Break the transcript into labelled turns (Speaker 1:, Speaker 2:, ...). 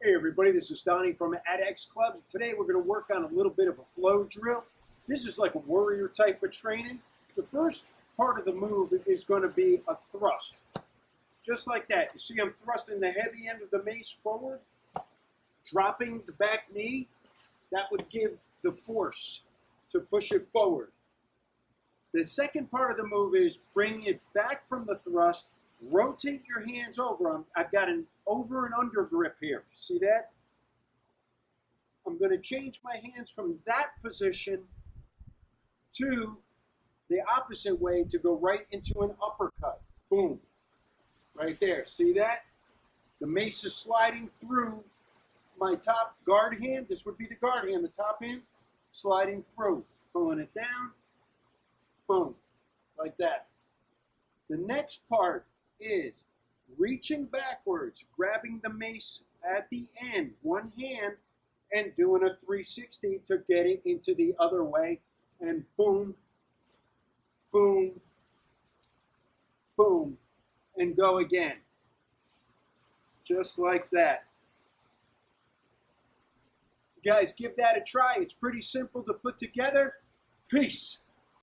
Speaker 1: Hey everybody, this is Donnie from Adex Clubs. Today we're going to work on a little bit of a flow drill. This is like a warrior type of training. The first part of the move is going to be a thrust. Just like that. You see I'm thrusting the heavy end of the mace forward, dropping the back knee. That would give the force to push it forward. The second part of the move is bring it back from the thrust, rotate your hands over. I've got an over and under grip here. See that? I'm going to change my hands from that position to the opposite way to go right into an uppercut. Boom. Right there. See that? The mace is sliding through my top guard hand. This would be the guard hand, the top hand, sliding through. Pulling it down. Boom. Like that. The next part is reaching backwards, grabbing the mace at the end, one hand, and doing a 360 to get it into the other way, and boom, boom, boom, and go again. Just like that. Guys, give that a try. It's pretty simple to put together. Peace.